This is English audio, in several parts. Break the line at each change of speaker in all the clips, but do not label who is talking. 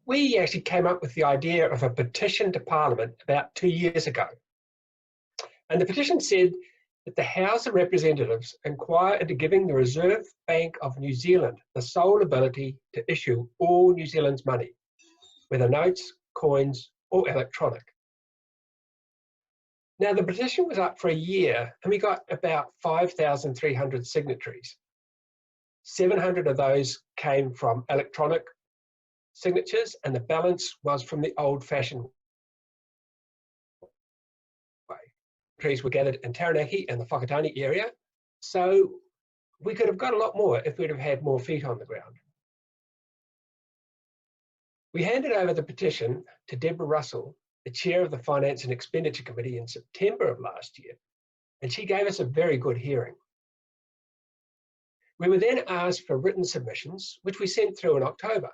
we actually came up with the idea of a petition to Parliament about 2 years ago. And the petition said that the House of Representatives inquire into giving the Reserve Bank of New Zealand the sole ability to issue all New Zealand's money, whether notes, coins, or electronic. Now, the petition was up for a year and we got about 5,300 signatories. 700 of those came from electronic signatures and the balance was from the old-fashioned way. Signatories were gathered in Taranaki and the Whakatane area, so we could have got a lot more if we'd have had more feet on the ground. We handed over the petition to Deborah Russell, the chair of the Finance and Expenditure Committee, in September of last year, and she gave us a very good hearing. We were then asked for written submissions, which we sent through in October.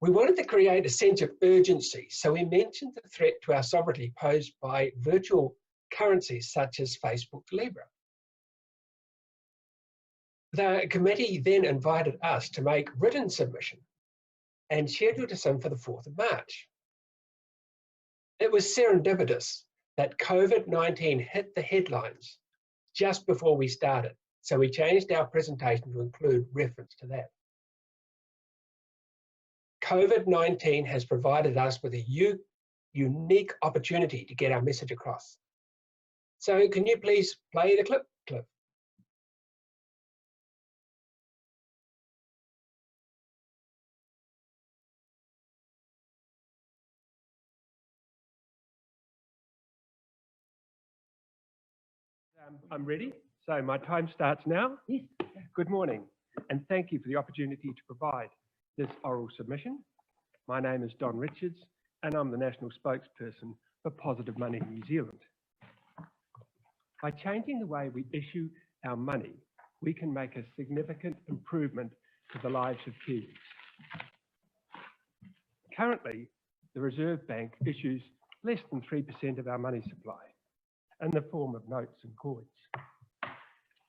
We wanted to create a sense of urgency, so we mentioned the threat to our sovereignty posed by virtual currencies such as Facebook Libra. The committee then invited us to make written submission and scheduled us in for the 4th of March. It was serendipitous that COVID-19 hit the headlines just before we started, so we changed our presentation to include reference to that. COVID-19 has provided us with a unique opportunity to get our message across. So can you please play the clip, Cliff? I'm ready, so my time starts now.
Yes.
Good morning, and thank you for the opportunity to provide this oral submission. My name is Don Richards, and I'm the National Spokesperson for Positive Money New Zealand. By changing the way we issue our money, we can make a significant improvement to the lives of Kiwis. Currently, the Reserve Bank issues less than 3% of our money supply in the form of notes and coins.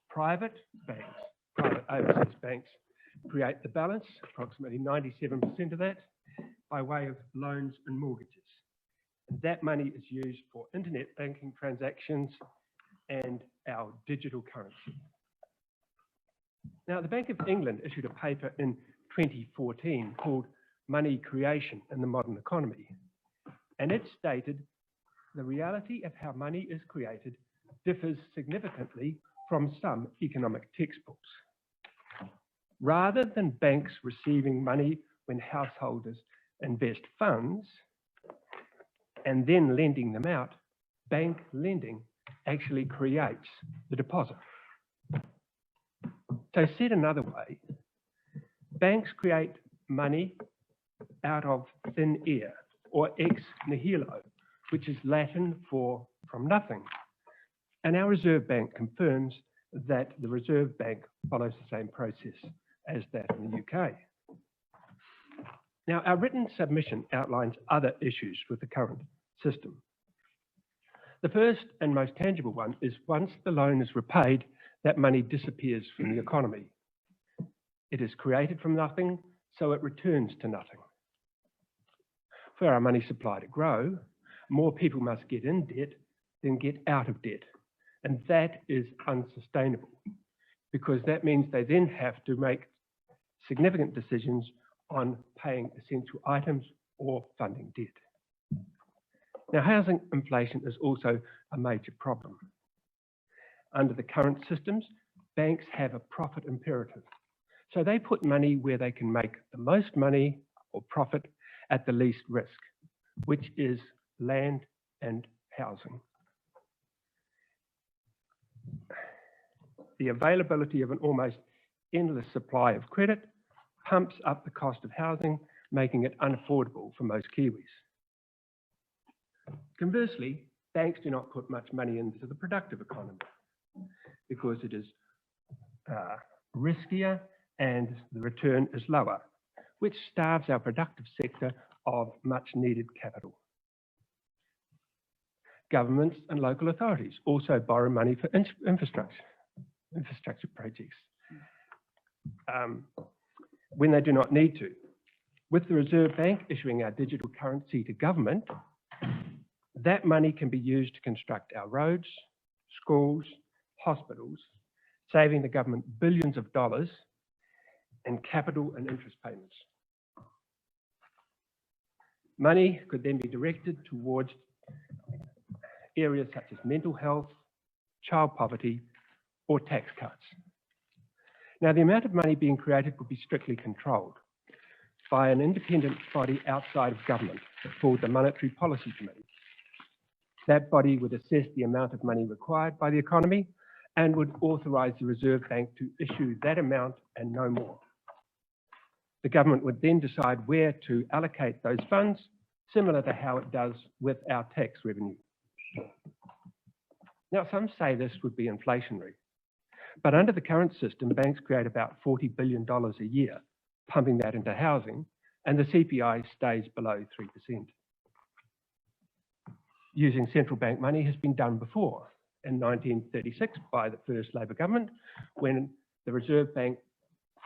Private overseas banks, create the balance, approximately 97% of that, by way of loans and mortgages. And that money is used for internet banking transactions and our digital currency. Now, the Bank of England issued a paper in 2014 called Money Creation in the Modern Economy, and it stated the reality of how money is created differs significantly from some economic textbooks. Rather than banks receiving money when householders invest funds and then lending them out, bank lending actually creates the deposit. So said another way, banks create money out of thin air, or ex nihilo, which is Latin for from nothing. And our Reserve Bank confirms that the Reserve Bank follows the same process as that in the UK. Now, our written submission outlines other issues with the current system. The first and most tangible one is once the loan is repaid, that money disappears from the economy. It is created from nothing, so it returns to nothing. For our money supply to grow, more people must get in debt than get out of debt. And that is unsustainable, because that means they then have to make significant decisions on paying essential items or funding debt. Now, housing inflation is also a major problem. Under the current systems, banks have a profit imperative. So they put money where they can make the most money or profit at the least risk, which is land and housing. The availability of an almost endless supply of credit pumps up the cost of housing, making it unaffordable for most Kiwis. Conversely, banks do not put much money into the productive economy because it is riskier and the return is lower, which starves our productive sector of much needed capital. Governments and local authorities also borrow money for infrastructure projects when they do not need to. With the Reserve Bank issuing our digital currency to government, that money can be used to construct our roads, schools, hospitals, saving the government billions of dollars in capital and interest payments. Money could then be directed towards areas such as mental health, child poverty, or tax cuts. Now, the amount of money being created would be strictly controlled by an independent body outside of government called the Monetary Policy Committee. That body would assess the amount of money required by the economy and would authorise the Reserve Bank to issue that amount and no more. The government would then decide where to allocate those funds, similar to how it does with our tax revenue. Now, some say this would be inflationary, but under the current system, banks create about $40 billion a year, pumping that into housing, and the CPI stays below 3%. Using central bank money has been done before, in 1936 by the first Labor government, when the Reserve Bank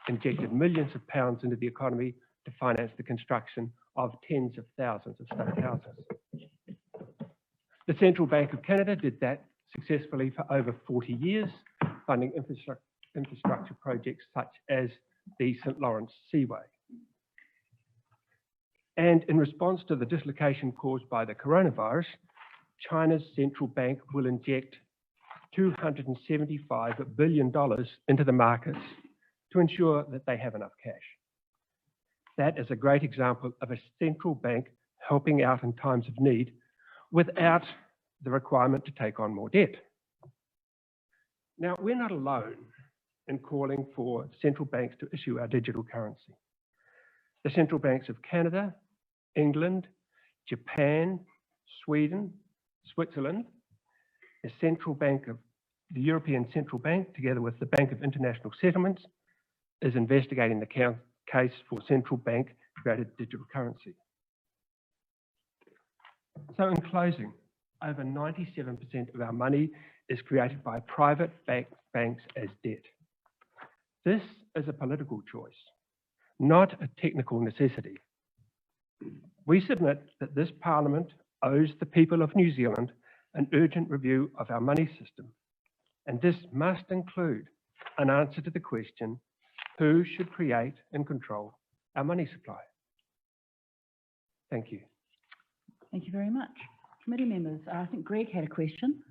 injected millions of pounds into the economy to finance the construction of tens of thousands of state houses. The Central Bank of Canada did that successfully for over 40 years, funding infrastructure projects such as the St. Lawrence Seaway. And in response to the dislocation caused by the coronavirus, China's central bank will inject $275 billion into the markets to ensure that they have enough cash. That is a great example of a central bank helping out in times of need without the requirement to take on more debt. Now, we're not alone in calling for central banks to issue our digital currency. The central banks of Canada, England, Japan, Sweden, Switzerland, the European Central Bank, together with the Bank of International Settlements, is investigating the case for central bank created digital currency. So in closing, over 97% of our money is created by private banks as debt. This is a political choice, not a technical necessity. We submit that this Parliament owes the people of New Zealand an urgent review of our money system, and this must include an answer to the question, who should create and control our money supply? Thank you.
Thank you very much. Committee members, I think Greg had a question.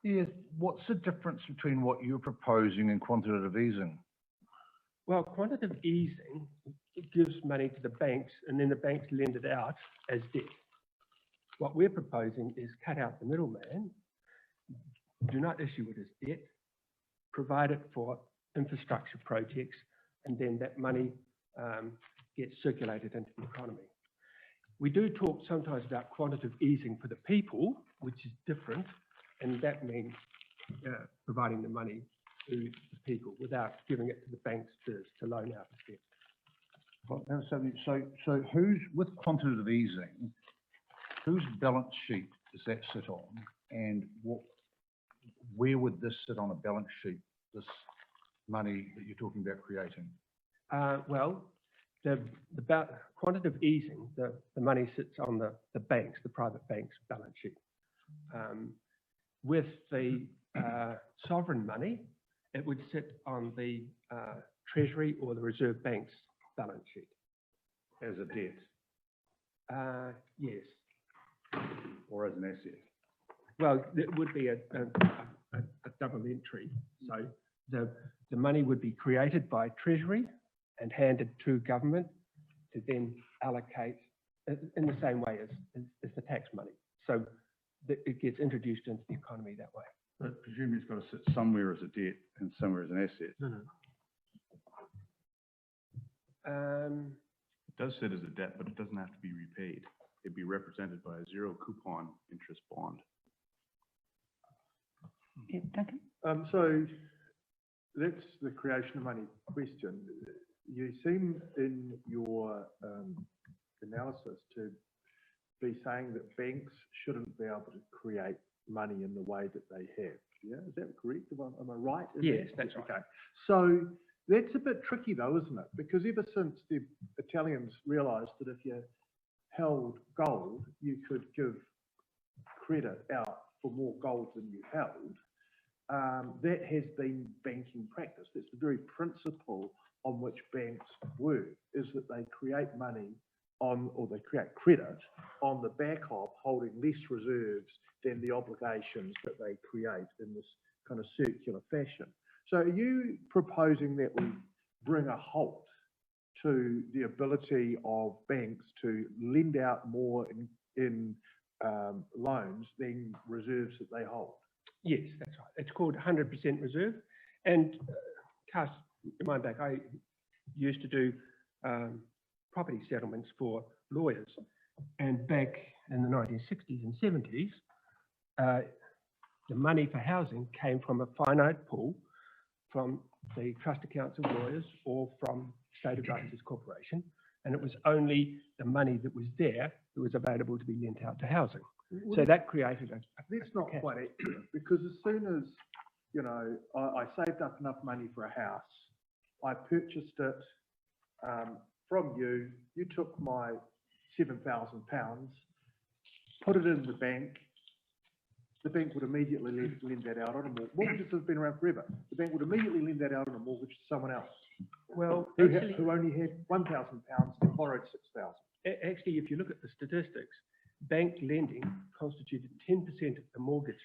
Yes, what's the difference between what you're proposing and quantitative easing?
Well, quantitative easing, it gives money to the banks and then the banks lend it out as debt. What we're proposing is cut out the middleman, do not issue it as debt, provide it for infrastructure projects, and then that money gets circulated into the economy. We do talk sometimes about quantitative easing for the people, which is different, and that means providing the money to the people without giving it to the banks first to loan out the debt.
So who's, with quantitative easing, whose balance sheet does that sit on, and where would this sit on a balance sheet, this money that you're talking about creating?
Well, the quantitative easing, the money sits on the banks, the private banks' balance sheet. With the sovereign money, it would sit on the Treasury or the Reserve Bank's balance sheet.
As a debt?
Yes.
Or as an asset?
Well, it would be a double entry. So the money would be created by Treasury and handed to government to then allocate in the same way as the tax money. So it gets introduced into the economy that way.
But presumably it's got to sit somewhere as a debt and somewhere as an asset.
No.
It does sit as a debt, but it doesn't have to be repaid. It'd be represented by a zero coupon interest bond.
Yeah, Duncan?
So that's the creation of money question. You seem in your analysis to be saying that banks shouldn't be able to create money in the way that they have. Yeah, is that correct? Am I right?
Yes, that's right.
Okay. So That's a bit tricky though, isn't it? Because ever since the Italians realised that if you held gold, you could give credit out for more gold than you held, that has been banking practice. That's the very principle on which banks work, is that they create money on, or they create credit on the back of holding less reserves than the obligations that they create in this kind of circular fashion. So are you proposing that we bring a halt to the ability of banks to lend out more in loans than reserves that they hold?
Yes, that's right. It's called 100% reserve. And cast your mind back, I used to do property settlements for lawyers. And back in the 1960s and 70s, the money for housing came from a finite pool from the Trust Accounts of Lawyers or from State Advisors Corporation. And it was only the money that was there that was available to be lent out to housing. So that created a
That's not quite accurate, because as soon as, you know, I saved up enough money for a house, I purchased it from you, you took my £7,000, put it in the bank would immediately lend that out on a mortgage. Mortgages have been around forever. The bank would immediately lend that out on a mortgage to someone else
well,
who
actually,
only had £1,000 and borrowed £6,000.
actually, if you look at the statistics, bank lending constituted 10% of the mortgage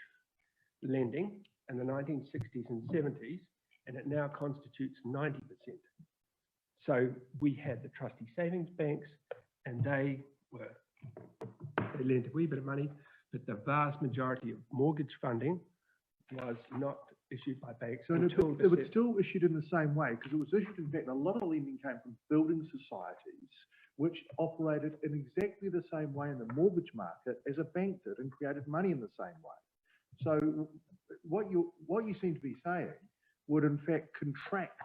lending in the 1960s and 70s, and it now constitutes 90%. So we had the trustee savings banks, and they lent a wee bit of money, but the vast majority of mortgage funding was not issued by banks.
So
until
it was still issued in the same way, because it was issued, in fact, a lot of lending came from building societies, which operated in exactly the same way in the mortgage market as a bank did and created money in the same way. So what you seem to be saying would in fact contract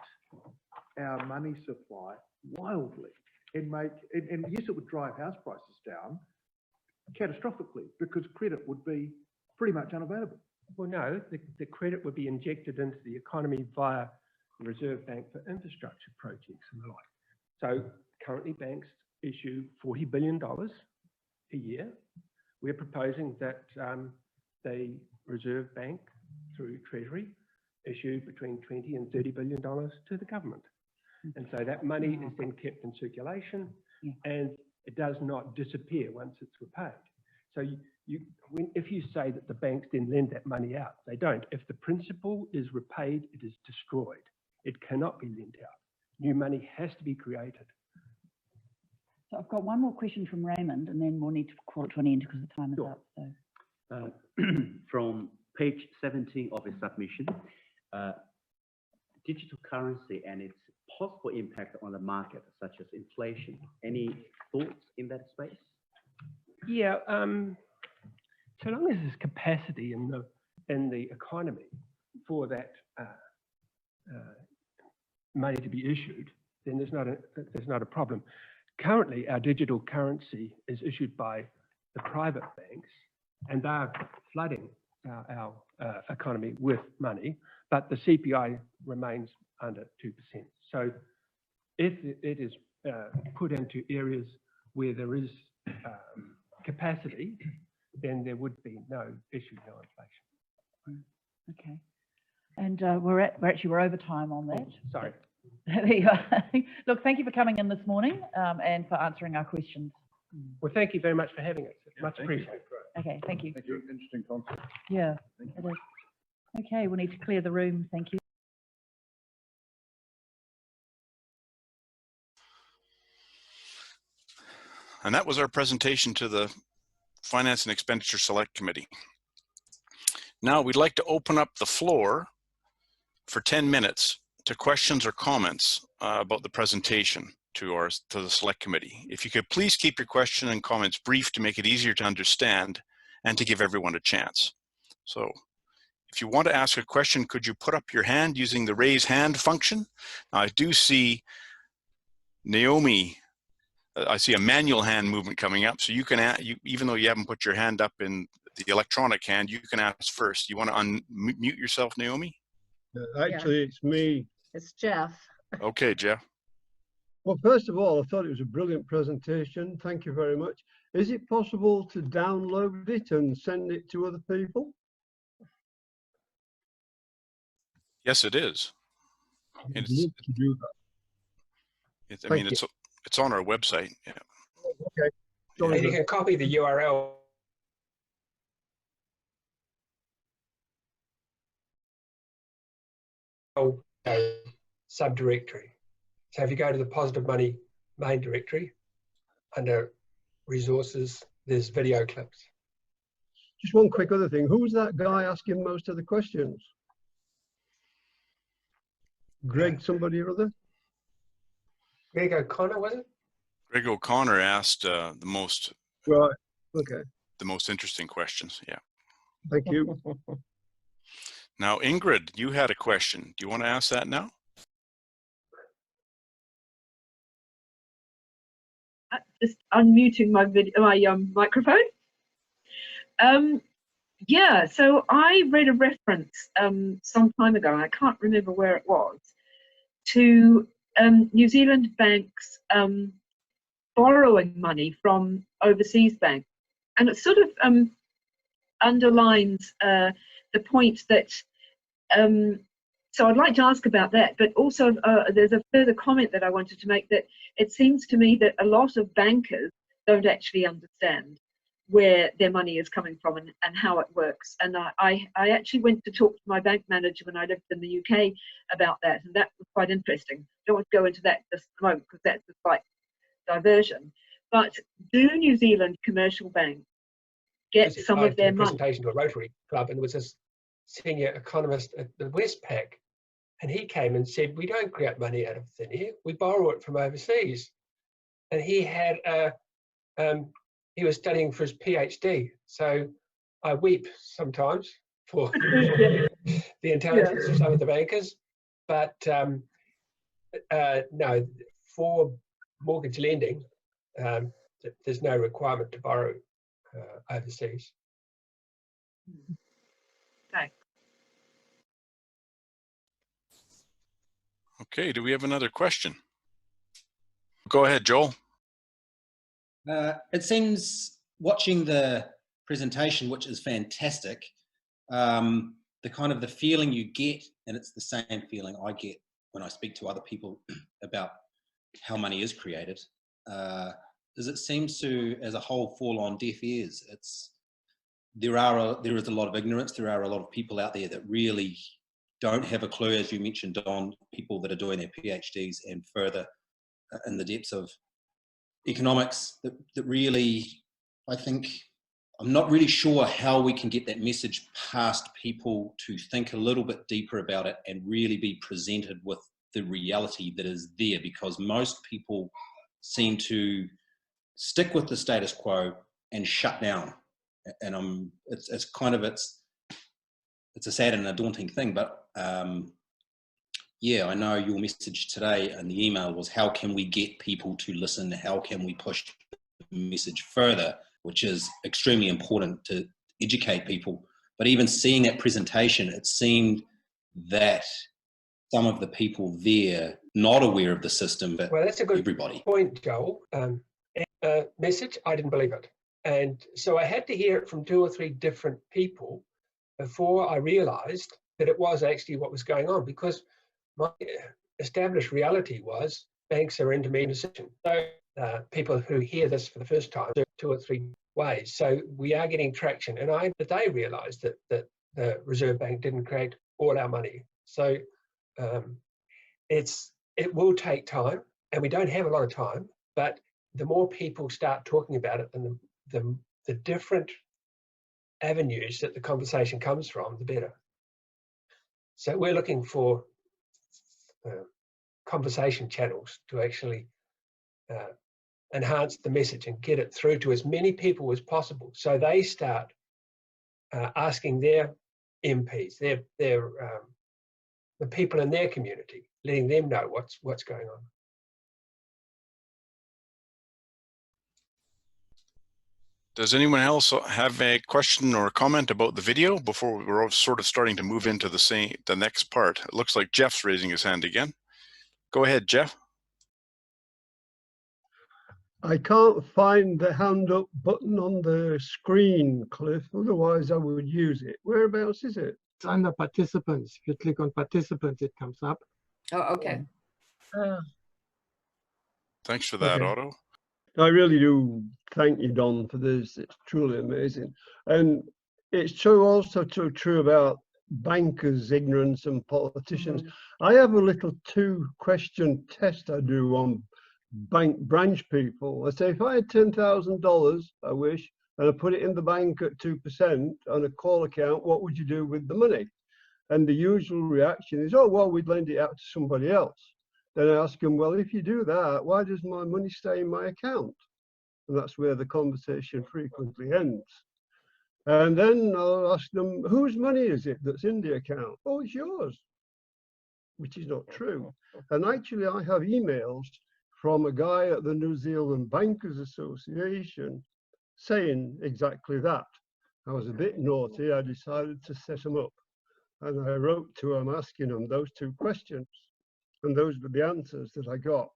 our money supply wildly and and yes, it would drive house prices down catastrophically, because credit would be pretty much unavailable.
Well, no, the credit would be injected into the economy via the Reserve Bank for infrastructure projects and the like. So currently banks issue $40 billion a year. We're proposing that the Reserve Bank, through Treasury, issue between $20 and $30 billion to the government. And so that money is then kept in circulation, and it does not disappear once it's repaid. So if you say that the banks then lend that money out, they don't. If the principal is repaid, it is destroyed. It cannot be lent out. New money has to be created.
So I've got one more question from Raymond, and then we'll need to call it to an end because the time is up. So.
From page 17 of the submission, digital currency and its possible impact on the market, such as inflation. Any thoughts in that space?
Yeah, so long as there's capacity in the economy for that money to be issued, then there's not a problem. Currently, our digital currency is issued by the private banks, and they're flooding our economy with money, but the CPI remains under 2%. So if it is put into areas where there is capacity, then there would be no issue, no inflation.
Okay. And we're over time on that.
Sorry.
There you are. Look, thank you for coming in this morning and for answering our questions.
Well, thank you very much for having us. Much appreciated.
Okay, thank you.
Thank you. Interesting concept.
Yeah, it is. Okay, we'll need to clear the room. Thank you.
And that was our presentation to the Finance and Expenditure Select Committee. Now we'd like to open up the floor for 10 minutes to questions or comments about the presentation to the Select Committee. If you could please keep your question and comments brief to make it easier to understand and to give everyone a chance. So if you want to ask a question, could you put up your hand using the raise hand function? Now, I do see Naomi. I see a manual hand movement coming up, so you can, even though you haven't put your hand up in the electronic hand, you can ask first. You want to unmute yourself, Naomi?
Actually, it's me.
It's Jeff.
Okay, Jeff.
Well, first of all, I thought it was a brilliant presentation. Thank you very much. Is it possible to download it and send it to other people?
Yes, it is.
I'd
It's,
love to do that.
I mean,
Thank
it's on our website. Yeah.
Okay. Sorry,
And you
then.
can copy the URL. Subdirectory. So if you go to the Positive Money main directory, under resources, there's video clips.
Just one quick other thing. Who was that guy asking most of the questions? Greg somebody or other?
Greg O'Connor, was it?
Greg O'Connor asked the most
Right. Okay.
interesting questions. Yeah.
Thank you.
Now, Ingrid, you had a question. Do you want to ask that now?
Just unmuting my microphone. Yeah, so I read a reference some time ago, I can't remember where it was, to New Zealand banks borrowing money from overseas banks. And it sort of underlines the point that, so I'd like to ask about that, but also there's a further comment that I wanted to make, that it seems to me that a lot of bankers don't actually understand where their money is coming from and how it works. And I actually went to talk to my bank manager when I lived in the UK about that, and that was quite interesting. Don't want to go into that just at the moment because that's a slight diversion. But do New Zealand commercial banks get some of their money?
Presentation to a Rotary Club, and there was a senior economist at the Westpac, and he came and said, we don't create money out of thin air, we borrow it from overseas. And he had he was studying for his PhD, so I weep sometimes for the intelligence of some of the bankers, but no, for mortgage lending, there's no requirement to borrow overseas.
Thanks.
Okay, do we have another question? Go ahead, Joel.
It seems, watching the presentation, which is fantastic, the kind of the feeling you get, and it's the same feeling I get when I speak to other people about how money is created, is it seems to, as a whole, fall on deaf ears. There is a lot of ignorance. There are a lot of people out there that really don't have a clue, as you mentioned, Don, people that are doing their PhDs and further in the depths of economics that really, I think, I'm not really sure how we can get that message past people to think a little bit deeper about it and really be presented with the reality that is there, because most people seem to stick with the status quo and shut down. And it's a sad and a daunting thing, but yeah, I know your message today and the email was, how can we get people to listen? How can we push the message further, which is extremely important to educate people. But even seeing that presentation, it seemed that some of the people there not aware of the system, but
well, that's a good
everybody.
point, Joel. Message, I didn't believe it. And so I had to hear it from 2 or 3 different people before I realized that it was actually what was going on, because my established reality was banks are intermediation. So people who hear this for the first time, 2 or 3 ways. So we are getting traction. And they realized that the Reserve Bank didn't create all our money. So it will take time, and we don't have a lot of time, but the more people start talking about it, and the different avenues that the conversation comes from, the better. So we're looking for conversation channels to actually enhance the message and get it through to as many people as possible, so they start asking their MPs, the people in their community, letting them know what's going on.
Does anyone else have a question or a comment about the video before we're sort of starting to move into the next part? It looks like Jeff's raising his hand again. Go ahead, Jeff.
I can't find the hand up button on the screen, Cliff, otherwise I would use it. Whereabouts is it?
It's under participants. If you click on participants, it comes up.
Oh, okay.
Thanks for that,
Okay.
Otto.
I really do thank you, Don, for this. It's truly amazing. And it's true, also true about bankers' ignorance and politicians. I have a little 2-question test I do on bank branch people. I say, if I had $10,000, I wish, and I put it in the bank at 2% on a call account, what would you do with the money? And the usual reaction is, oh, well, we'd lend it out to somebody else. Then I ask them, well, if you do that, why does my money stay in my account? And that's where the conversation frequently ends. And then I'll ask them, whose money is it that's in the account? Oh, it's yours, which is not true. And actually, I have emails from a guy at the New Zealand Bankers Association saying exactly that. I was a bit naughty. I decided to set them up. And I wrote to them asking them those 2 questions. And those were the answers that I got.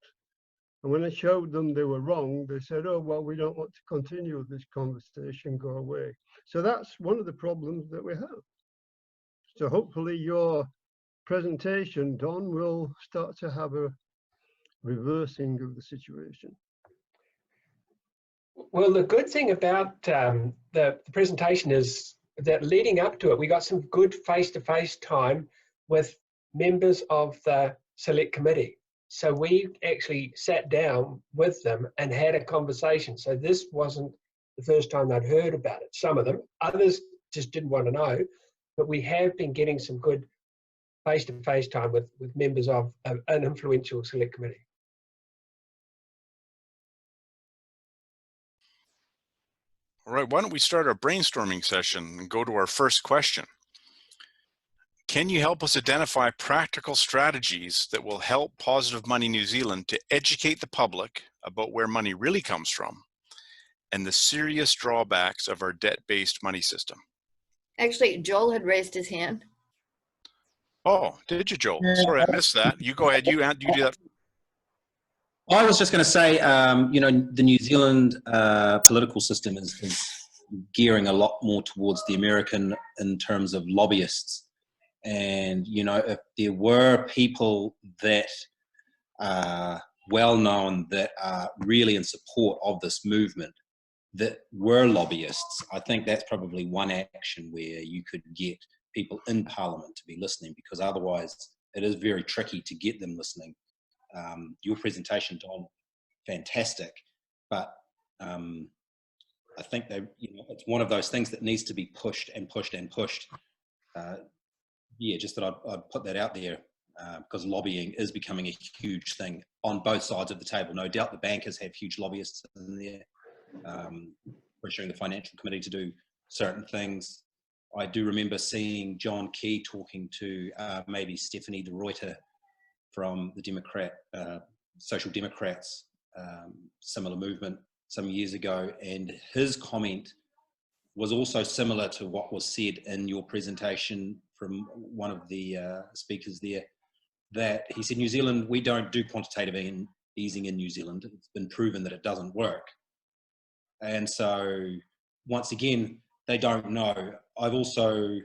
And when I showed them they were wrong, they said, oh, well, we don't want to continue this conversation, go away. So that's one of the problems that we have. So hopefully your presentation, Don, will start to have a reversing of the situation.
Well, the good thing about the presentation is that leading up to it, we got some good face-to-face time with members of the select committee. So we actually sat down with them and had a conversation. So this wasn't the first time they'd heard about it. Some of them, others just didn't want to know, but we have been getting some good face-to-face time with members of an influential select committee.
All right, why don't we start our brainstorming session and go to our first question. Can you help us identify practical strategies that will help Positive Money New Zealand to educate the public about where money really comes from and the serious drawbacks of our debt-based money system?
Actually, Joel had raised his hand.
Oh, did you, Joel? Sorry, I missed that. You go ahead, you do that.
I was just going to say, you know, the New Zealand political system is gearing a lot more towards the American in terms of lobbyists. And, you know, if there were people that are well known that are really in support of this movement that were lobbyists, I think that's probably one action where you could get people in Parliament to be listening, because otherwise it is very tricky to get them listening. Your presentation, Don, fantastic, but I think you know, it's one of those things that needs to be pushed and pushed and pushed. Yeah, just that I'd put that out there, because lobbying is becoming a huge thing on both sides of the table. No doubt the bankers have huge lobbyists in there, pressuring the financial committee to do certain things. I do remember seeing John Key talking to maybe Stephanie de Ruyter from the Social Democrats, similar movement some years ago, and his comment was also similar to what was said in your presentation from one of the speakers there, that he said, New Zealand, we don't do quantitative easing in New Zealand. It's been proven that it doesn't work. And so, once again, they don't know. I've also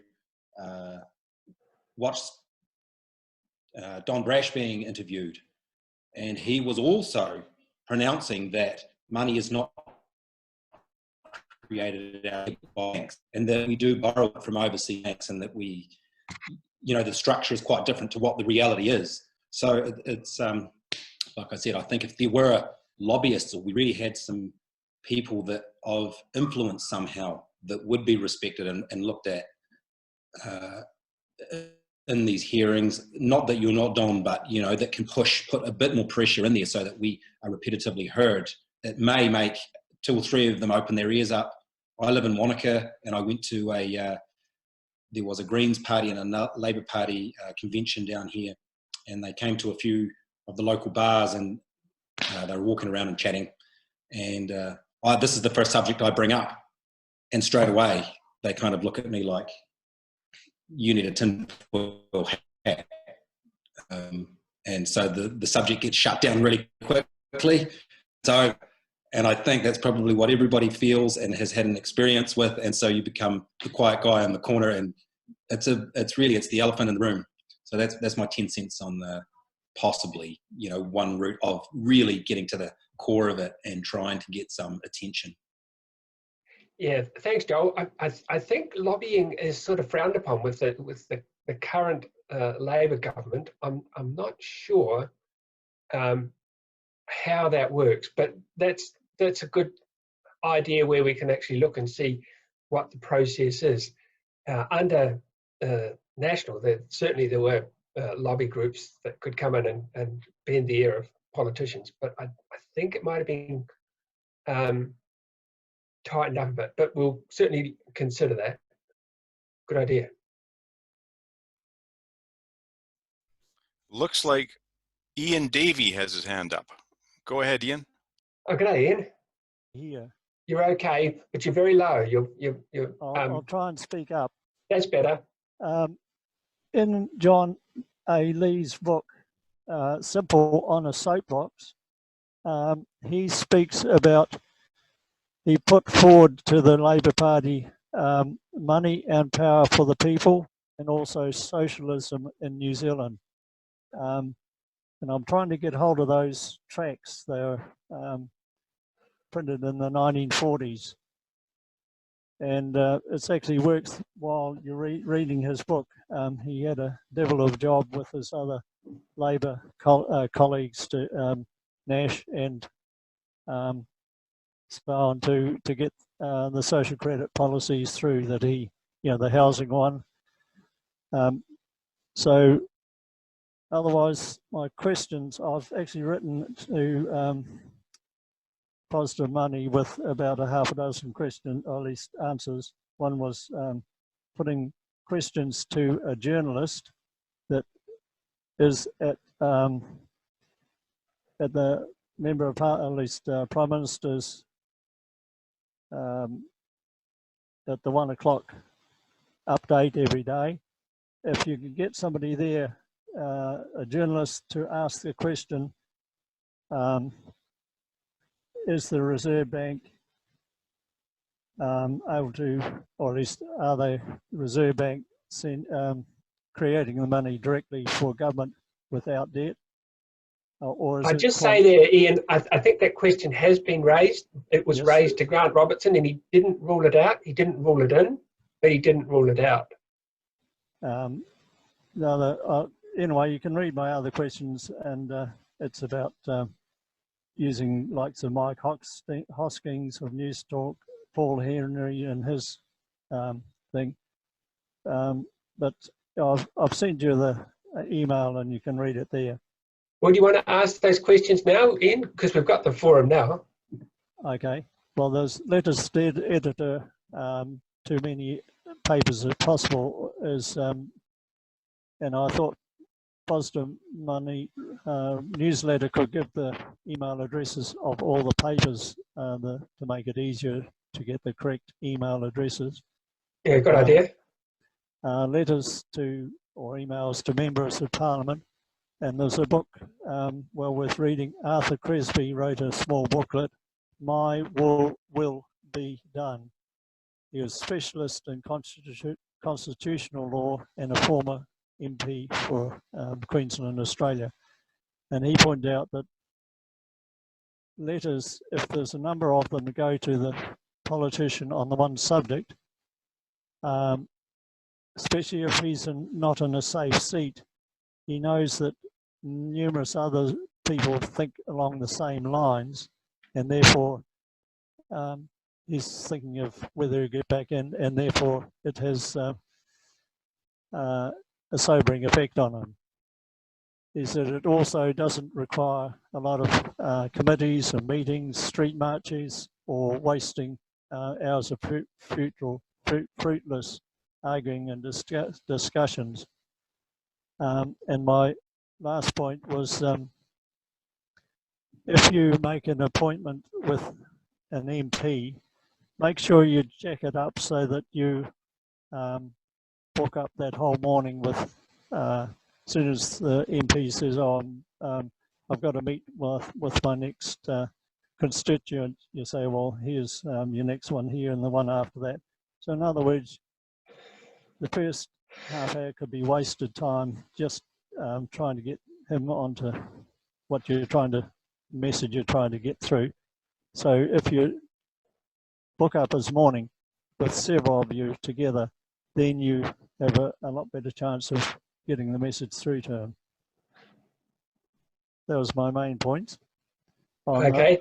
watched Don Brash being interviewed, and he was also pronouncing that money is not created out of banks, and that we do borrow it from overseas banks, and that we, you know, the structure is quite different to what the reality is. So it's like I said, I think if there were lobbyists, or we really had some people that of influence somehow that would be respected and looked at in these hearings, not that you're not Don, but you know, that can put a bit more pressure in there so that we are repetitively heard. It may make 2 or 3 of them open their ears up. I live in Wanaka, and I went to there was a Greens party and a Labour Party convention down here, and they came to a few of the local bars, and they were walking around and chatting, and this is the first subject I bring up, and straight away they kind of look at me like, you need a tinfoil hat. And so the subject gets shut down really quickly. So, and I think that's probably what everybody feels and has had an experience with. And so you become the quiet guy in the corner, and it's the elephant in the room. So that's my 10 cents on the possibly, one route of really getting to the core of it and trying to get some attention.
Yeah, thanks, Joel. I think lobbying is sort of frowned upon with the current Labor government. I'm not sure how that works, but that's a good idea where we can actually look and see what the process is. Under national, certainly there were lobby groups that could come in and bend the ear of politicians, but I think it might have been tightened up a bit, but we'll certainly consider that. Good idea.
Looks like Ian Davey has his hand up. Go ahead, Ian.
Oh, good day, Ian.
Here.
You're okay, but you're very low.
I'll try and speak up.
That's better.
In John A. Lee's book, Simple on a Soapbox, he speaks about, he put forward to the Labor Party money and power for the people, and also socialism in New Zealand. And I'm trying to get hold of those tracts. They were printed in the 1940s. And it's actually works while you're reading his book. He had a devil of a job with his other Labor colleagues, to Nash and Spown, to get the social credit policies through that he, the housing one. So otherwise, my questions, I've actually written to Positive Money with about a half a dozen questions, or at least answers. One was putting questions to a journalist that is at the member of Parliament, at least Prime Minister's, at the 1 o'clock update every day. If you could get somebody there, a journalist, to ask the question, is the Reserve Bank able to, or at least are they, Reserve Bank creating the money directly for government without debt? Or is
I'd
it
just say there, Ian, I think that question has been raised. It was raised to Grant Robertson, and he didn't rule it out. He didn't rule it in, but he didn't rule it out.
Anyway, you can read my other questions, and it's about using likes of Mike Hoskins of News Talk, Paul Henry and his thing. But I've sent you the email, and you can read it there.
Well, do you want to ask those questions now, Ian? Because we've got the forum now.
Okay. Well, there's letters to editor, too many papers as possible, and I thought Positive Money newsletter could give the email addresses of all the papers to make it easier to get the correct email addresses.
Yeah, good idea.
Letters to, or emails to members of Parliament. And there's a book well worth reading. Arthur Cresby wrote a small booklet, My Will Be Done. He was a specialist in constitutional law and a former MP for Queensland, Australia. And he pointed out that letters, if there's a number of them, go to the politician on the one subject, especially if he's not in a safe seat, he knows that numerous other people think along the same lines, and therefore he's thinking of whether to get back in, and therefore it has a sobering effect on him. Is that it also doesn't require a lot of committees and meetings, street marches, or wasting hours of fruitless arguing and discussions. And my last point was, if you make an appointment with an MP, make sure you jack it up so that you book up that whole morning with soon as the MP says, "Oh, I've got to meet with my next constituent," you say, "Well, here's your next one here and the one after that." So in other words, the first half hour could be wasted time just trying to get him onto what message you're trying to get through. So if you book up his morning with several of you together, then you have a lot better chance of getting the message through to him. That was my main point.
Okay,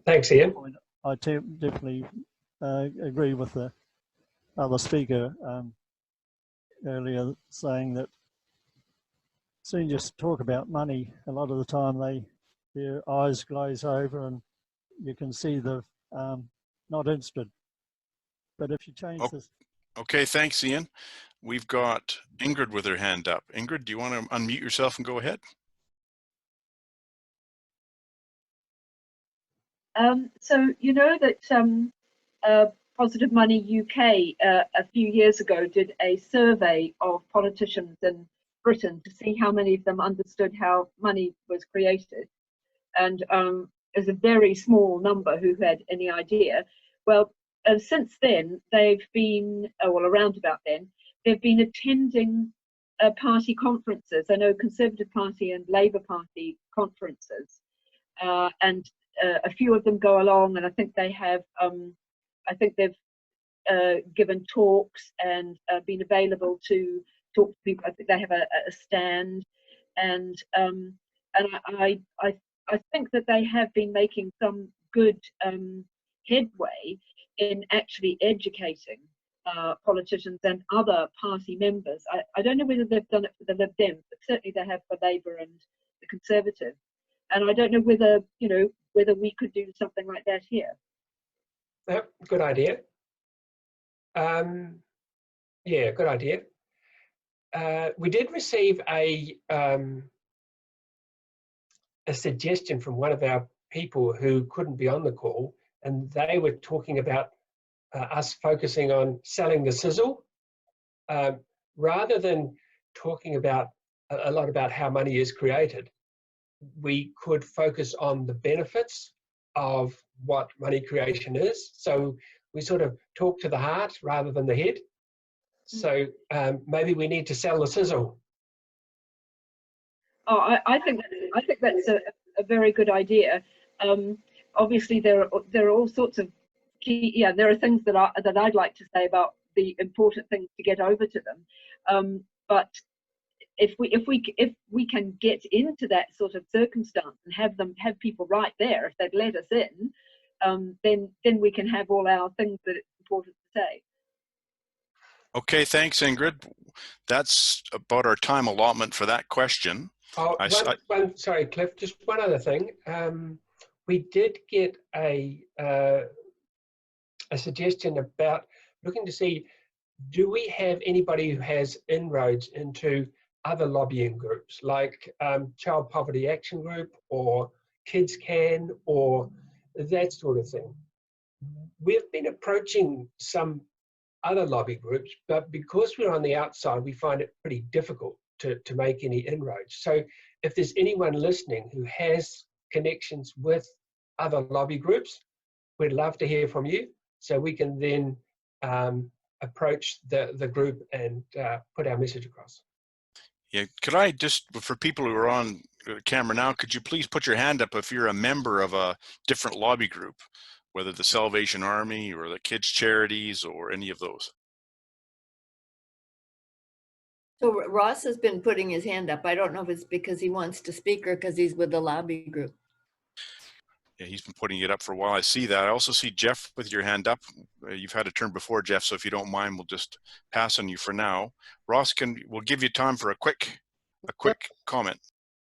thanks, Ian.
I definitely agree with the other speaker earlier, saying that soon just talk about money, a lot of the time their eyes glaze over and you can see they're not interested. But if you change this.
Okay, thanks, Ian. We've got Ingrid with her hand up. Ingrid, do you want to unmute yourself and go ahead?
So you know that Positive Money UK a few years ago did a survey of politicians in Britain to see how many of them understood how money was created, and there's a very small number who had any idea. Well, since then they've been, well, around about then, they've been attending party conferences. I know Conservative Party and Labour Party conferences, and a few of them go along, and I think they have, I think they've given talks and been available to talk to people. I think they have a stand, and I think that they have been making some good headway in actually educating politicians and other party members. I don't know whether they've done it for the Lib Dem, but certainly they have for Labour and the Conservative. And I don't know whether, you know, whether we could do something like that here.
Yep, good idea. Yeah, good idea. We did receive a suggestion from one of our people who couldn't be on the call, and they were talking about us focusing on selling the sizzle, rather than talking about a lot about how money is created. We could focus on the benefits of what money creation is. So we sort of talk to the heart rather than the head. So maybe we need to sell the sizzle.
Oh, I think that's a very good idea. Obviously, there are all sorts of key. Yeah, there are things that I'd like to say about the important things to get over to them. But if we can get into that sort of circumstance and have people right there, if they'd let us in, then we can have all our things that it's important to say.
Okay, thanks, Ingrid. That's about our time allotment for that question.
Oh, sorry, Cliff, just one other thing. We did get a suggestion about looking to see, do we have anybody who has inroads into other lobbying groups like Child Poverty Action Group or Kids Can or that sort of thing? We've been approaching some other lobby groups, but because we're on the outside, we find it pretty difficult to make any inroads. So if there's anyone listening who has connections with other lobby groups, we'd love to hear from you so we can then approach the group and put our message across.
Yeah, could I just, for people who are on camera now, could you please put your hand up if you're a member of a different lobby group, whether the Salvation Army or the Kids Charities or any of those?
So Ross has been putting his hand up. I don't know if it's because he wants to speak or because he's with the lobby group.
Yeah, he's been putting it up for a while. I see that. I also see Jeff with your hand up. You've had a turn before, Jeff, so if you don't mind, we'll just pass on you for now. Ross, we'll give you time for a quick comment.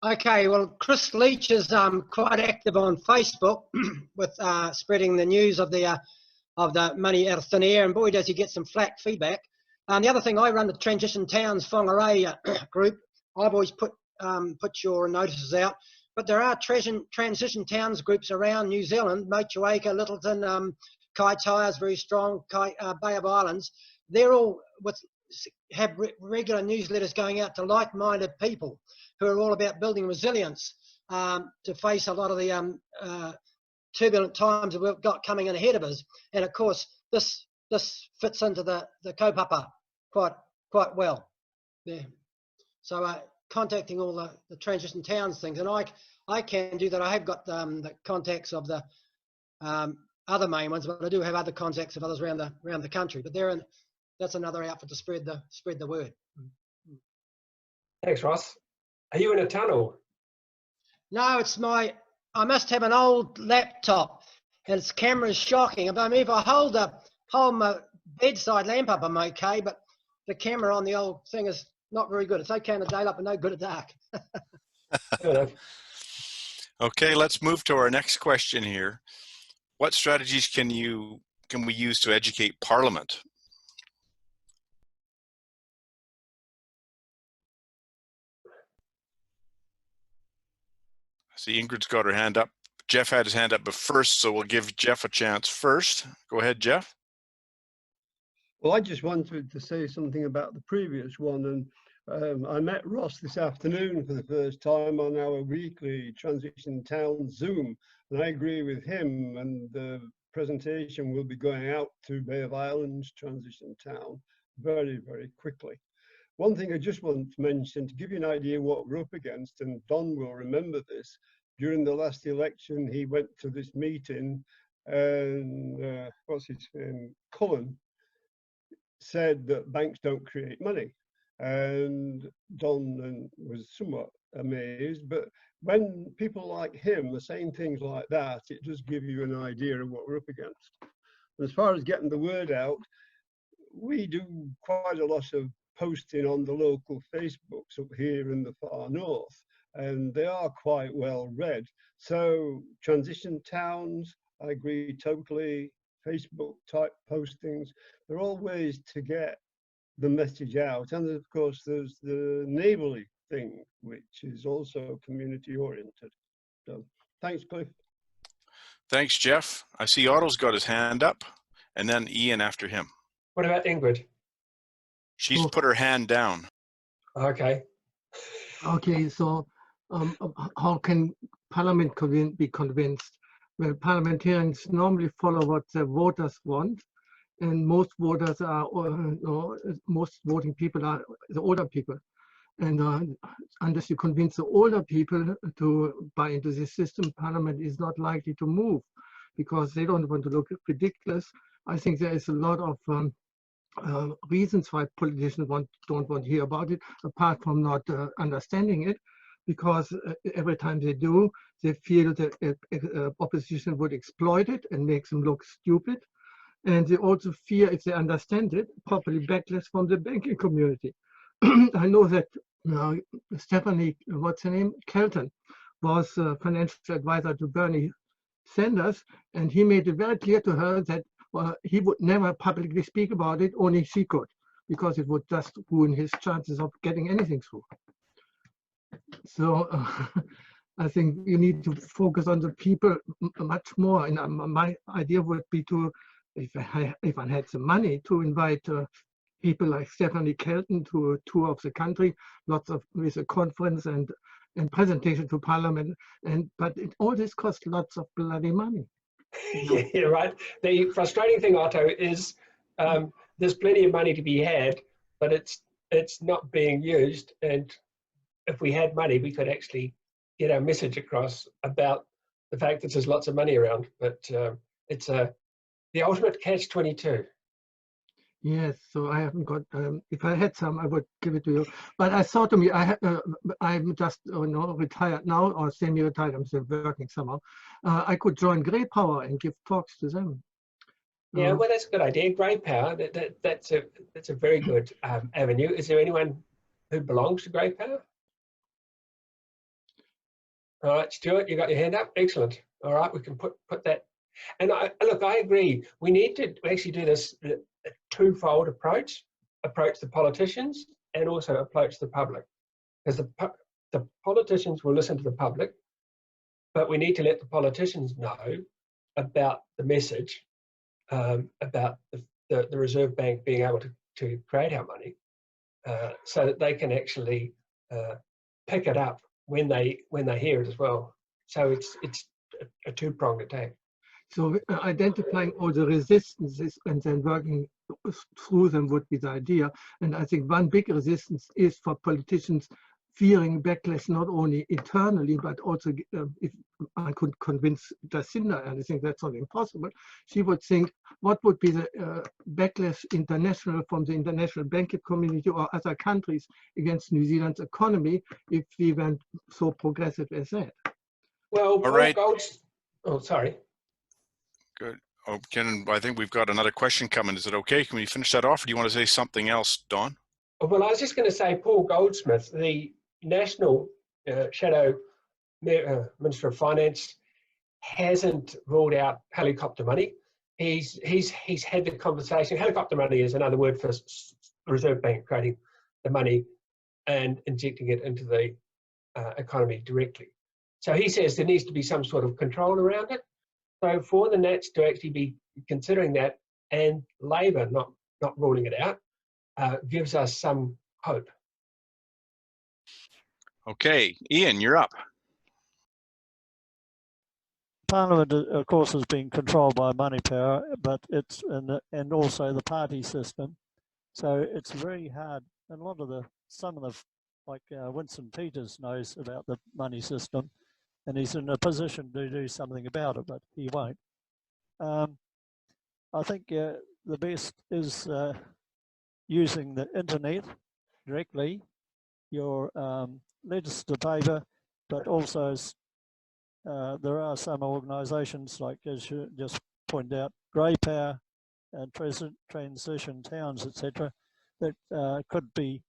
Okay, well, Chris Leach is quite active on Facebook with spreading the news of the money out of thin air, and boy, does he get some flack feedback. The other thing, I run the Transition Towns Whangarei group. I've always put your notices out, but there are transition towns groups around New Zealand, Motueka, Littleton, Kaitaia is very strong, Bay of Islands. They're all with have regular newsletters going out to like-minded people who are all about building resilience to face a lot of the turbulent times that we've got coming in ahead of us. And of course, this fits into the kaupapa quite well. Yeah. So contacting all the transition towns things, and I can do that. I have got the contacts of the other main ones, but I do have other contacts of others around the country. But that's another outfit to spread the word.
Thanks, Ross. Are you in a tunnel?
No, I must have an old laptop, and its camera is shocking. I mean, if I hold my bedside lamp up, I'm okay, but the camera on the old thing is not very good. It's okay in the daylight, but no good at dark.
Okay, let's move to our next question here. What strategies can we use to educate Parliament? I see Ingrid's got her hand up. Jeff had his hand up first, so we'll give Jeff a chance first. Go ahead, Jeff.
Well, I just wanted to say something about the previous one, and I met Ross this afternoon for the first time on our weekly Transition Town Zoom, and I agree with him, and the presentation will be going out to Bay of Islands Transition Town very, very quickly. One thing I just want to mention to give you an idea what we're up against, and Don will remember this, during the last election he went to this meeting and what's his name, Cullen, said that banks don't create money, and Don was somewhat amazed. But when people like him are saying things like that, it does give you an idea of what we're up against. And as far as getting the word out, we do quite a lot of posting on the local Facebooks up here in the far north, and they are quite well read. So transition towns, I agree totally. Facebook type postings, they're all ways to get the message out. And of course there's the neighbourly thing, which is also community oriented. So thanks, Cliff.
Thanks, Jeff. I see Otto's got his hand up, and then Ian after him.
What about Ingrid?
She's put her hand down.
Okay.
Okay, so how can Parliament be convinced? Well, parliamentarians normally follow what the voters want, and most voters are, most voting people are the older people. And unless you convince the older people to buy into this system, Parliament is not likely to move because they don't want to look ridiculous. I think there is a lot of reasons why politicians don't want to hear about it, apart from not understanding it, because every time they do, they feel that opposition would exploit it and make them look stupid. And they also fear, if they understand it, properly backlash from the banking community. I know that Stephanie, what's her name, Kelton, was a financial advisor to Bernie Sanders, and he made it very clear to her that he would never publicly speak about it, only she could, because it would just ruin his chances of getting anything through. So I think you need to focus on the people much more. And my idea would be to, if I had some money, to invite people like Stephanie Kelton to a tour of the country, with a conference and presentation to Parliament. But all this costs lots of bloody money.
Yeah, right. The frustrating thing, Otto, is there's plenty of money to be had, but it's not being used. And if we had money, we could actually get our message across about the fact that there's lots of money around. But it's the ultimate catch-22.
Yes, so I haven't got. If I had some, I would give it to you. But I thought to me, I'm just retired now or semi-retired. I'm still working somehow. I could join Grey Power and give talks to them.
Yeah, well, that's a good idea. Grey Power. That's a very good avenue. Is there anyone who belongs to Grey Power? All right, Stuart, you got your hand up. Excellent. All right, we can put that. And look, I agree. We need to actually do this a twofold approach the politicians and also approach the public. Because the politicians will listen to the public, but we need to let the politicians know about the message, about the Reserve Bank being able to create our money. so that they can actually pick it up when they hear it as well. So it's a two-pronged attack.
So identifying all the resistances and then working through them would be the idea. And I think one big resistance is for politicians fearing backlash not only internally, but also if I could convince Jacinda, and I think that's not impossible, she would think, what would be the backlash international from the international banking community or other countries against New Zealand's economy if we went so progressive as that?
Well,
All right.
Oh, sorry.
Good. Oh, Ken, I think we've got another question coming. Is it okay? Can we finish that off, or do you want to say something else, Don?
Well, I was just going to say, Paul Goldsmith, the National Shadow Minister of Finance, hasn't ruled out helicopter money. He's had the conversation. Helicopter money is another word for the Reserve Bank creating the money and injecting it into the economy directly. So he says there needs to be some sort of control around it. So for the Nats to actually be considering that, and Labor not ruling it out, gives us some hope.
Okay, Ian, you're up.
Parliament, of course, has been controlled by money power, but it's and also the party system. So it's very hard. And some of the, like Winston Peters knows about the money system, and he's in a position to do something about it, but he won't. I think the best is using the internet directly, your legislative paper, but also there are some organisations, like as you just pointed out, Grey Power and Transition Towns, etc., that could be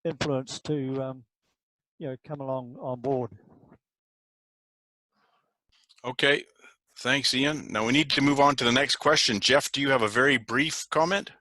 influenced to come along on board.
Okay, thanks, Ian. Now we need to move on to the next question. Jeff, do you have a very brief comment?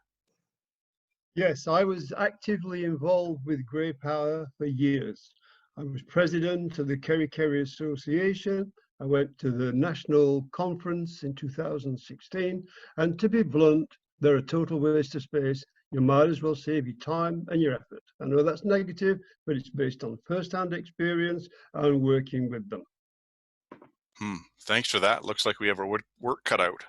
Yes, I was actively involved with Grey Power for years. I was president of the Kerry Association. I went to the national conference in 2016. And to be blunt, they're a total waste of space. You might as well save your time and your effort. I know that's negative, but it's based on first-hand experience and working with them.
Thanks for that. Looks like we have our work cut out.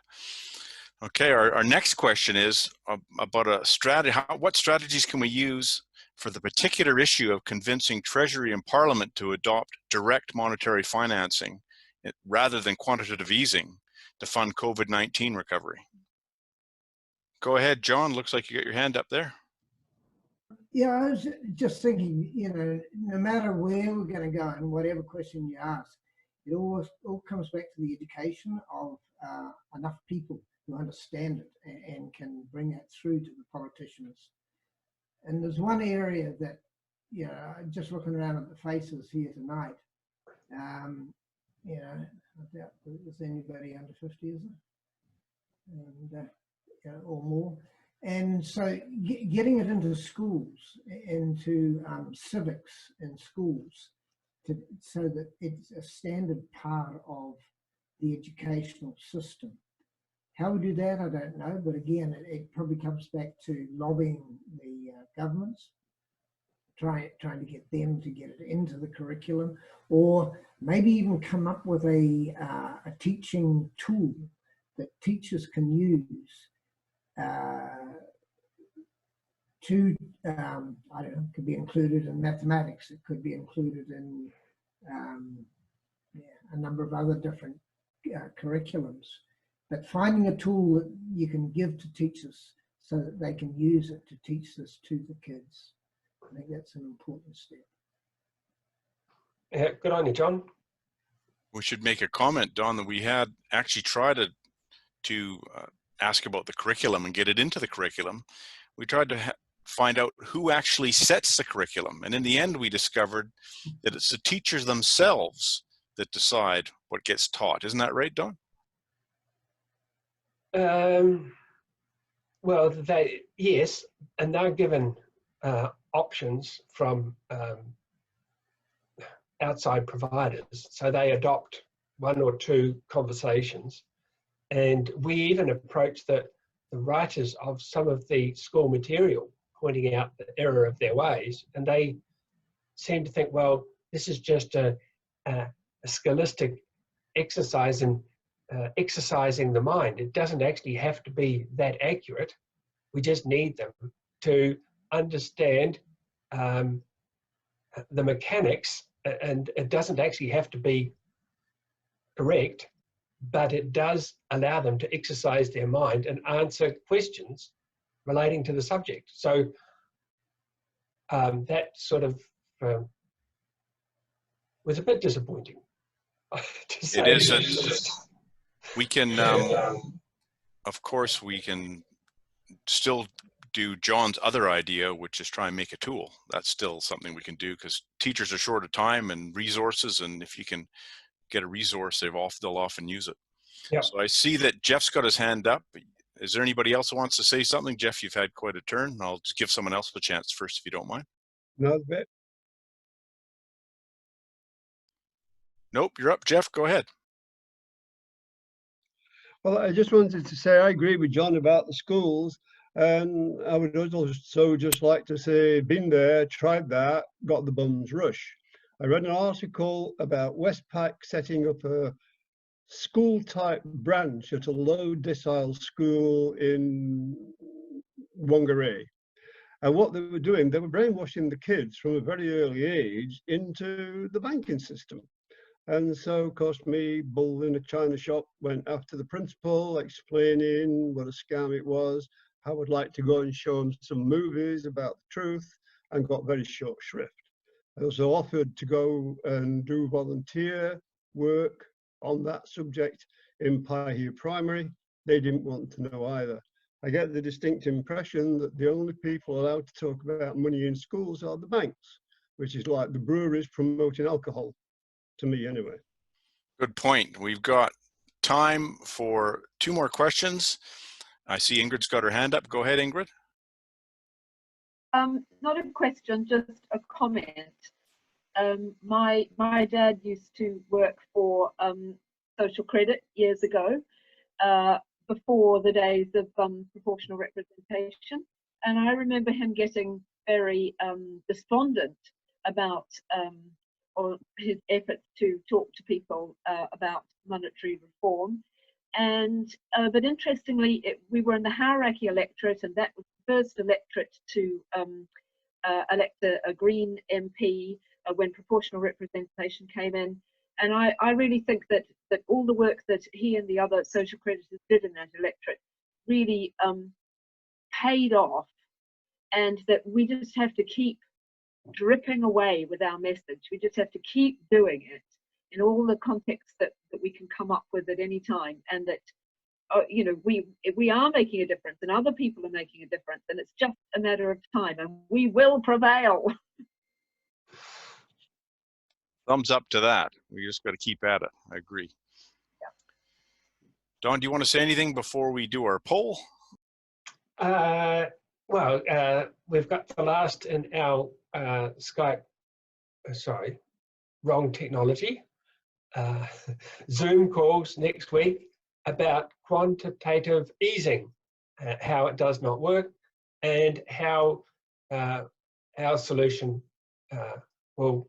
Okay, our next question is about a strategy. What strategies can we use for the particular issue of convincing Treasury and Parliament to adopt direct monetary financing rather than quantitative easing to fund COVID-19 recovery? Go ahead, John. Looks like you got your hand up there.
Yeah, I was just thinking, no matter where we're going to go and whatever question you ask, it all comes back to the education of enough people who understand it and can bring that through to the politicians. And there's one area that, just looking around at the faces here tonight, I doubt there's anybody under 50, is there? And, or more. And so getting it into schools, into civics in schools, so that it's a standard part of the educational system. How we do that, I don't know, but again, it probably comes back to lobbying the governments, trying to get them to get it into the curriculum, or maybe even come up with a teaching tool that teachers can use to, I don't know, it could be included in mathematics, it could be included in a number of other different curriculums. But finding a tool that you can give to teachers so that they can use it to teach this to the kids, I think that's an important step.
Yeah, good on you, John.
We should make a comment, Don, that we had actually tried to ask about the curriculum and get it into the curriculum. We tried to find out who actually sets the curriculum. And in the end, we discovered that it's the teachers themselves that decide what gets taught. Isn't that right, Don?
Well, yes, and they're given options from outside providers. So they adopt one or two conversations. And we even approach the writers of some of the school material pointing out the error of their ways, and they seem to think, well, this is just a scholastic exercise in exercising the mind. It doesn't actually have to be that accurate. We just need them to understand the mechanics, and it doesn't actually have to be correct, but it does allow them to exercise their mind and answer questions relating to the subject. So that sort of was a bit disappointing.
It is. We can, of course, we can still do John's other idea, which is try and make a tool. That's still something we can do, because teachers are short of time and resources, and if you can get a resource, they'll often use it.
Yep.
So I see that Jeff's got his hand up. Is there anybody else who wants to say something? Jeff, you've had quite a turn. I'll just give someone else a chance first, if you don't mind.
Another bit.
Nope, you're up, Jeff. Go ahead.
Well, I just wanted to say I agree with John about the schools, and I would also just like to say, been there, tried that, got the bum's rush. I read an article about Westpac setting up a school-type branch at a low decile school in Whangarei. And what they were doing, they were brainwashing the kids from a very early age into the banking system. And so, of course, me, bull in a china shop, went after the principal, explaining what a scam it was. I would like to go and show him some movies about the truth, and got very short shrift. I also offered to go and do volunteer work on that subject in Pahia Primary. They didn't want to know either. I get the distinct impression that the only people allowed to talk about money in schools are the banks, which is like the breweries promoting alcohol, to me anyway.
Good point. We've got time for 2 more questions. I see Ingrid's got her hand up. Go ahead, Ingrid.
Not a question, just a comment. My dad used to work for social credit years ago, before the days of proportional representation, and I remember him getting very despondent about or his efforts to talk to people about monetary reform. And but interestingly, we were in the Hauraki electorate, and that was the first electorate to elect a Green MP when proportional representation came in. And I really think that all the work that he and the other social creditors did in that electorate really paid off, and that we just have to keep dripping away with our message. We just have to keep doing it in all the contexts that we can come up with at any time, and that you know, we are making a difference, and other people are making a difference, and it's just a matter of time, and we will prevail.
Thumbs up to that. We just got to keep at it. I agree.
Yeah.
Don, do you want to say anything before we do our poll?
Well, we've got the last in our Skype, sorry, wrong technology, Zoom calls next week about quantitative easing, how it does not work, and how our solution will.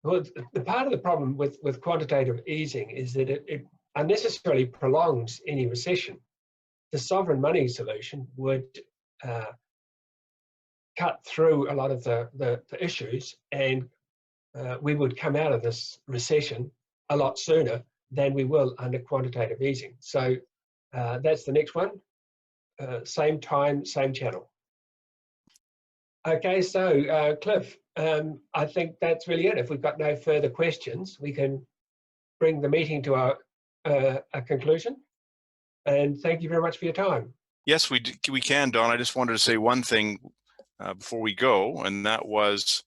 Well, the part of the problem with quantitative easing is that it unnecessarily prolongs any recession. The sovereign money solution would cut through a lot of the issues, and we would come out of this recession a lot sooner than we will under quantitative easing. So that's the next one. Same time, same channel. Okay, so Cliff, I think that's really it. If we've got no further questions, we can bring the meeting to a conclusion. And thank you very much for your time.
Yes, we can, Don. I just wanted to say one thing before we go, and that was,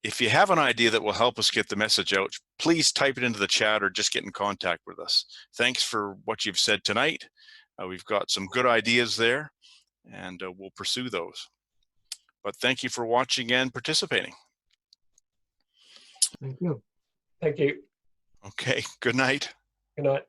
if you have an idea that will help us get the message out, please type it into the chat or just get in contact with us. Thanks for what you've said tonight. We've got some good ideas there, and we'll pursue those. But thank you for watching and participating.
Thank you.
Thank you.
Okay, good night.
Good night.